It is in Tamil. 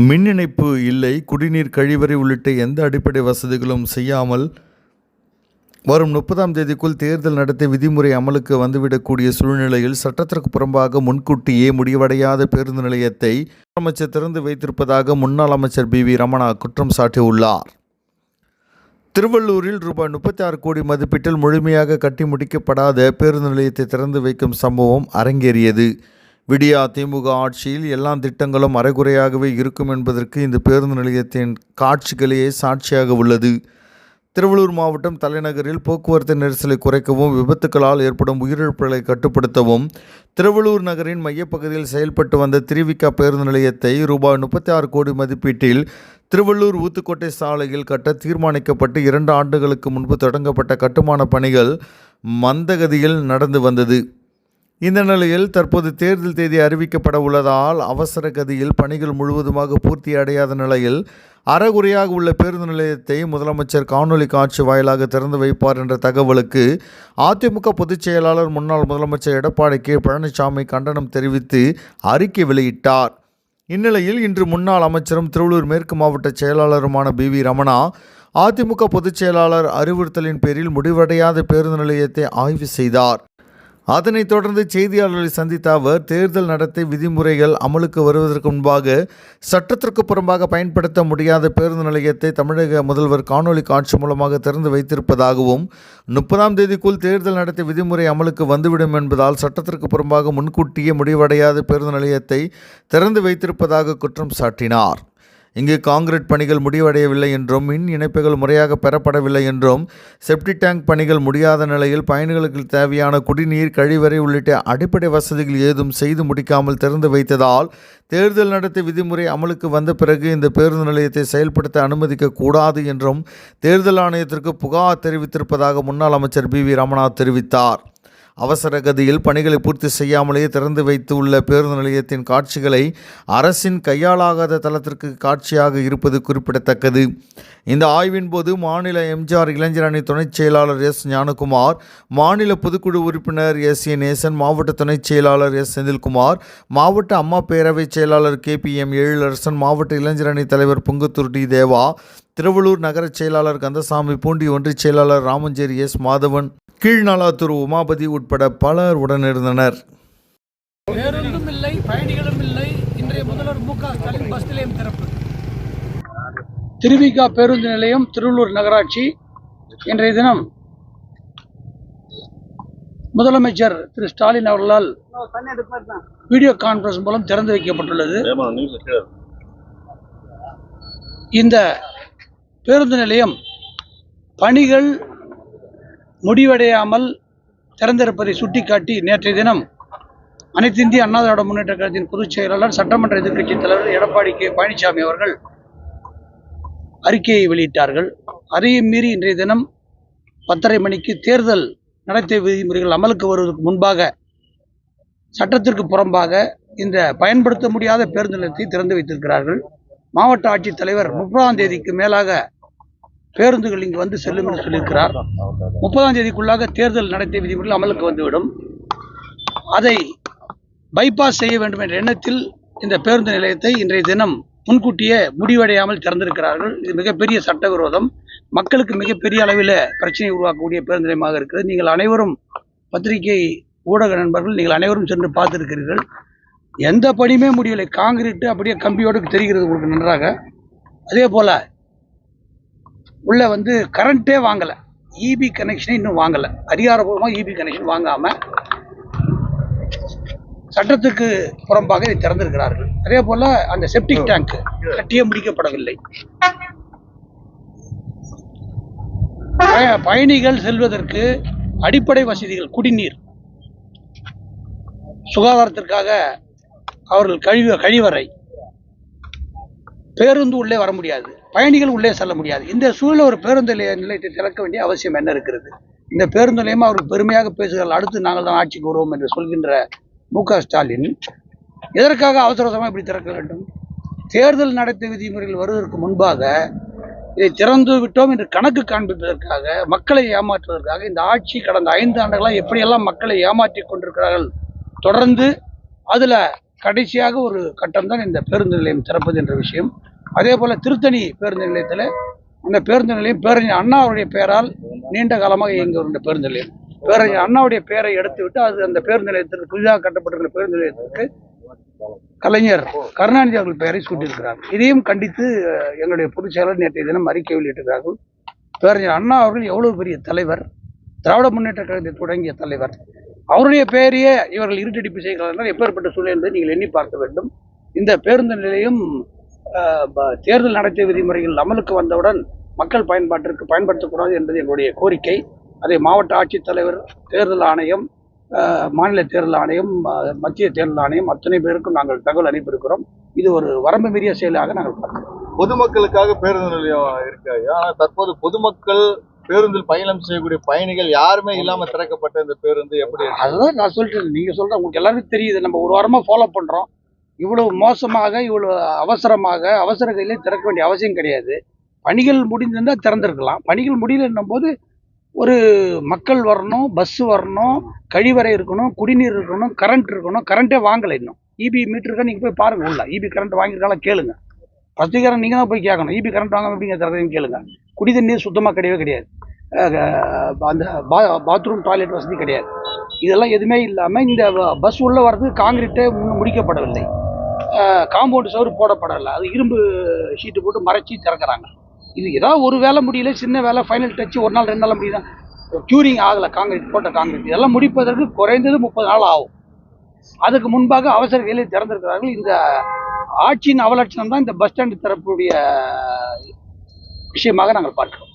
மின் இணைப்பு இல்லை, குடிநீர், கழிவறை உள்ளிட்ட எந்த அடிப்படை வசதிகளும் செய்யாமல் வரும் 30ஆம் தேதிக்குள் தேர்தல் நடத்தை விதிமுறை அமலுக்கு வந்துவிடக்கூடிய சூழ்நிலையில் சட்டத்திற்கு புறம்பாக முன்கூட்டியே முடிவடையாத பேருந்து நிலையத்தை முதலமைச்சர் திறந்து வைத்திருப்பதாக முன்னாள் அமைச்சர் பி.வி. ரமணா குற்றம் சாட்டியுள்ளார். திருவள்ளூரில் ரூபாய் 36 கோடி மதிப்பீட்டில் முழுமையாக கட்டி முடிக்கப்படாத பேருந்து நிலையத்தை திறந்து வைக்கும் சம்பவம் அரங்கேறியது. விடியா திமுக ஆட்சியில் எல்லா திட்டங்களும் அரைகுறையாகவே இருக்கும் என்பதற்கு இந்த பேருந்து நிலையத்தின் காட்சிகளே சாட்சியாக உள்ளது. திருவள்ளூர் மாவட்டம் தலைநகரில் போக்குவரத்து நெரிசலை குறைக்கவும், விபத்துக்களால் ஏற்படும் உயிரிழப்புகளை கட்டுப்படுத்தவும் திருவள்ளூர் நகரின் மையப்பகுதியில் செயல்பட்டு வந்த திருவிக பேருந்து நிலையத்தை ரூபாய் 36 கோடி மதிப்பீட்டில் திருவள்ளூர் ஊத்துக்கோட்டை சாலையில் கட்ட தீர்மானிக்கப்பட்டு 2 ஆண்டுகளுக்கு முன்பு தொடங்கப்பட்ட கட்டுமான பணிகள் மந்தகதியில் நடந்து வந்தது. இந்த நிலையில் தற்போது தேர்தல் தேதி அறிவிக்கப்பட உள்ளதால் அவசர கதியில் பணிகள் முழுவதுமாக பூர்த்தி அடையாத நிலையில் அறகுறையாக உள்ள பேருந்து நிலையத்தை முதலமைச்சர் காணொலி காட்சி வாயிலாக திறந்து வைப்பார் என்ற தகவலுக்கு அதிமுக பொதுச் செயலாளர் முன்னாள் முதலமைச்சர் எடப்பாடி கே. பழனிசாமி கண்டனம் தெரிவித்து அறிக்கை வெளியிட்டார். இந்நிலையில் இன்று முன்னாள் அமைச்சரும் திருவள்ளூர் மேற்கு மாவட்ட செயலாளருமான பி.வி. ரமணா அதிமுக பொதுச் செயலாளர் அறிவுறுத்தலின் பேரில் முடிவடையாத பேருந்து நிலையத்தை ஆய்வு செய்தார். அதனைத் தொடர்ந்து செய்தியாளர்களை சந்தித்த அவர், தேர்தல் நடத்தை விதிமுறைகள் அமலுக்கு வருவதற்கு முன்பாக சட்டத்திற்கு புறம்பாக பயன்படுத்த முடியாத பேருந்து நிலையத்தை தமிழக முதல்வர் காணொலி காட்சி மூலமாக திறந்து வைத்திருப்பதாகவும், 30ஆம் தேதிக்குள் தேர்தல் நடத்தை விதிமுறை அமலுக்கு வந்துவிடும் என்பதால் சட்டத்திற்கு புறம்பாக முன்கூட்டியே முடிவடையாத பேருந்து நிலையத்தை திறந்து வைத்திருப்பதாக குற்றம் சாட்டினார். இங்கு காங்கிரீட் பணிகள் முடிவடையவில்லை என்றும், மின் இணைப்புகள் முறையாக பெறப்படவில்லை என்றும், செப்டி டேங்க் பணிகள் முடியாத நிலையில் பயணிகளுக்கு தேவையான குடிநீர், கழிவறை உள்ளிட்ட அடிப்படை வசதிகள் ஏதும் செய்து முடிக்காமல் திறந்து வைத்ததால் தேர்தல் நடத்தை விதிமுறை அமலுக்கு வந்த பிறகு இந்த பேருந்து நிலையத்தை செயல்படுத்த அனுமதிக்க கூடாது என்றும் தேர்தல் ஆணையத்திற்கு புகார் தெரிவித்திருப்பதாக முன்னாள் அமைச்சர் பி.வி. ரமணா தெரிவித்தார். அவசர கதியில் பணிகளை பூர்த்தி செய்யாமலேயே திறந்து வைத்து உள்ள பேருந்து நிலையத்தின் காட்சிகளை அரசின் கையாளாகாத தளத்திற்கு காட்சியாக இருப்பது குறிப்பிடத்தக்கது. இந்த ஆய்வின் போது மாநில எம்ஜிஆர் இளைஞர் அணி துணைச் செயலாளர் எஸ். ஞானகுமார், மாநில பொதுக்குழு உறுப்பினர் எஸ். ஏ. நேசன், மாவட்ட துணைச் செயலாளர் எஸ். செந்தில்குமார், மாவட்ட அம்மா பேரவை செயலாளர் கே.பி.எம். எழிலரசன், மாவட்ட இளைஞர் அணி தலைவர் புங்குத்தூர் டி. தேவா, திருவள்ளூர் நகர செயலாளர் கந்தசாமி, பூண்டி ஒன்றிய செயலாளர் ராமஞ்சேரி எஸ். மாதவன், கீழ்நாளாத்தூர் உமாபதி உட்பட பலர் உடனிருந்தனர். பேருந்தும் இல்லை, பயணிகளும் இல்லை. இன்றைய முதல்வர் மு.க. ஸ்டாலின் பஸ் நிலையம் திறப்பு. திருவிக பேருந்து நிலையம் திருவள்ளூர் நகராட்சி இன்றைய தினம் முதலமைச்சர் திரு ஸ்டாலின் அவர்களால் வீடியோ கான்பரன்ஸ் மூலம் திறந்து வைக்கப்பட்டுள்ளது. இந்த பேருந்து நிலையம் பணிகள் முடிவடையாமல் திறந்திருப்பதை சுட்டிக்காட்டி நேற்றைய தினம் அனைத்து இந்திய அண்ணா திராவிட முன்னேற்ற கழகத்தின் பொதுச் செயலாளர், சட்டமன்ற எதிர்க்கட்சித் தலைவர் எடப்பாடி கே. பழனிசாமி அவர்கள் அறிக்கையை வெளியிட்டார்கள். அதையும் மீறி இன்றைய தினம் 10:30 மணிக்கு தேர்தல் நடத்தை விதிமுறைகள் அமலுக்கு வருவதற்கு முன்பாக சட்டத்திற்கு புறம்பாக இந்த பயன்படுத்த முடியாத பேருந்து நிலையத்தை திறந்து வைத்திருக்கிறார்கள். மாவட்ட ஆட்சித்தலைவர் 30ஆம் தேதிக்கு மேலாக பேருந்துகள் இங்கு வந்து செல்லும் என்று சொல்லியிருக்கிறார். 30ஆம் தேதிக்குள்ளாக தேர்தல் நடத்தை விதிமுறைகள் அமலுக்கு வந்துவிடும். அதை பைபாஸ் செய்ய வேண்டும் என்ற எண்ணத்தில் இந்த பேருந்து நிலையத்தை இன்றைய தினம் முன்கூட்டியே முடிவடையாமல் திறந்திருக்கிறார்கள். இது மிகப்பெரிய சட்டவிரோதம், மக்களுக்கு மிகப்பெரிய அளவில் பிரச்சனை உருவாக்கக்கூடிய பேருந்து நிலையமாக இருக்கிறது. நீங்கள் அனைவரும் பத்திரிகை ஊடக நண்பர்கள், நீங்கள் அனைவரும் சென்று பார்த்திருக்கிறீர்கள். எந்த பணியுமே முடியவில்லை. காங்கிரீட்டு அப்படியே கம்பியோடு தெரிகிறது உங்களுக்கு நன்றாக. அதே போல உள்ள கரண்ட்டே வாங்கலை, இபி கனெக்ஷனை இன்னும் வாங்கலை. அதிகாரப்பூர்வமாக இபி கனெக்ஷன் வாங்காமல் சட்டத்துக்கு புறம்பாக இதை திறந்திருக்கிறார்கள். அதே போல் அந்த செப்டிக் டேங்க் கட்டியே முடிக்கப்படவில்லை. பயணிகள் செல்வதற்கு அடிப்படை வசதிகள், குடிநீர், சுகாதாரத்திற்காக அவர்கள் கழிவறை, பேருந்து உள்ளே வர முடியாது, பயணிகள் உள்ளே செல்ல முடியாது. இந்த சூழலில் ஒரு பேருந்து நிலையத்தை திறக்க வேண்டிய அவசியம் என்ன இருக்கிறது? இந்த பேருந்து நிலையம் அவர்கள் பெருமையாக பேசுகிறார்கள், அடுத்து நாங்கள் தான் ஆட்சிக்கு வருவோம் என்று சொல்கின்ற மு.க. ஸ்டாலின் எதற்காக அவசரமாக இப்படி திறக்க வேண்டும்? தேர்தல் நடத்தை விதிமுறைகள் வருவதற்கு முன்பாக இதை திறந்து விட்டோம் என்று கணக்கு காண்பிப்பதற்காக, மக்களை ஏமாற்றுவதற்காக இந்த ஆட்சி கடந்த 5 ஆண்டுகளாக எப்படியெல்லாம் மக்களை ஏமாற்றி கொண்டிருக்கிறார்கள், தொடர்ந்து அதில் கடைசியாக ஒரு கட்டம் தான் இந்த பேருந்து நிலையம் திறப்பது என்ற விஷயம். அதே போல திருத்தணி பேருந்து நிலையத்தில் இந்த பேருந்து நிலையம் பேரறிஞர் அண்ணாவுடைய பெயரால் நீண்ட காலமாக இயங்கி வந்த பேருந்து நிலையம். பேரறிஞர் அண்ணாவுடைய பெயரை எடுத்துவிட்டு அது அந்த பேருந்து நிலையத்திற்கு புதிதாக கட்டப்பட்டிருக்கிற பேருந்து நிலையத்திற்கு கலைஞர் கருணாநிதி அவர்கள் பெயரை சூட்டியிருக்கிறார். இதையும் கண்டித்து எங்களுடைய பொதுச் செயலர் நேற்றைய தினம் அறிக்கை வெளியிட்டிருக்கிறார்கள். பேரறிஞர் அண்ணா அவர்கள் எவ்வளவு பெரிய தலைவர், திராவிட முன்னேற்ற கழகத்தை தொடங்கிய தலைவர், அவருடைய பெயரையே இவர்கள் இருட்டடிப்பு செய்கிறார்கள். எப்பேற்பட்ட சூழ்நிலை என்பதை நீங்கள் எண்ணி பார்க்க வேண்டும். இந்த பேருந்து நிலையம் தேர்தல் நடத்தை விதிமுறைகள் அமலுக்கு வந்தவுடன் மக்கள் பயன்பாட்டிற்கு பயன்படுத்தக்கூடாது என்பது எங்களுடைய கோரிக்கை. அதை மாவட்ட ஆட்சித்தலைவர், தேர்தல் ஆணையம், மாநில தேர்தல் ஆணையம், மத்திய தேர்தல் ஆணையம் அத்தனை பேருக்கும் நாங்கள் தகவல் அனுப்பியிருக்கிறோம். இது ஒரு வரம்பு மீறிய செயலாக நாங்கள் பார்க்கிறோம். பொதுமக்களுக்காக பேருந்து நிலையம் இருக்காது. ஆனால் தற்போது பொதுமக்கள் பேருந்தில் பயணம் செய்யக்கூடிய பயணிகள் யாருமே இல்லாம திறக்கப்பட்ட இந்த பேருந்து எப்படி? அதுதான் நான் சொல்லிட்டு, நீங்க சொல்ற உங்களுக்கு எல்லாருக்கும் தெரியுது. நம்ம ஒரு வாரமா ஃபாலோ பண்றோம். இவ்வளவு மோசமாக, இவ்வளவு அவசரமாக, அவசர கையிலே திறக்க வேண்டிய அவசியம் கிடையாது. பணிகள் முடிந்திருந்தா திறந்திருக்கலாம். பணிகள் முடியலன்னும் போது ஒரு மக்கள் வரணும், பஸ் வரணும், கழிவறை இருக்கணும், குடிநீர் இருக்கணும், கரண்ட் இருக்கணும். கரண்ட்டே வாங்கலை இன்னும். இபி மீட்டருக்கா நீங்கள் போய் பாருங்க. உள்ள இபி கரண்ட் வாங்கியிருக்காலும் கேளுங்க. பத்திரிக்காரன் நீங்கள் தான் போய் கேட்கணும். இபி கரண்ட் வாங்க எப்படிங்க திறக்குதுன்னு கேளுங்க. குடி தண்ணீர் சுத்தமாக கிடையவே கிடையாது. அந்த பாத்ரூம் டாய்லெட் வசதி கிடையாது. இதெல்லாம் எதுவுமே இல்லாமல் இந்த பஸ் உள்ளே வர்றது காங்கிரீட்டே முடிக்கப்படவில்லை. காம்பவுண்டு சவுறு போடப்படலை. அது இரும்பு ஷீட்டு போட்டு மறைச்சி திறக்கிறாங்க. இது ஏதாவது ஒரு வேலை முடியல, சின்ன வேலை, ஃபைனல் டச்சு, ஒரு நாள் 2 நாள் முடியுதான். க்யூரிங் ஆகலை. காங்கிரீட் போட்ட காங்கிரீட் இதெல்லாம் முடிப்பதற்கு குறைந்தது 30 நாள் ஆகும். அதுக்கு முன்பாக அவசர கையிலே திறந்திருக்கிறார்கள். இந்த ஆட்சியின் அவலட்சணம் தான் இந்த பஸ் ஸ்டாண்டு திறப்புடைய விஷயமாக நாங்கள் பார்க்கிறோம்.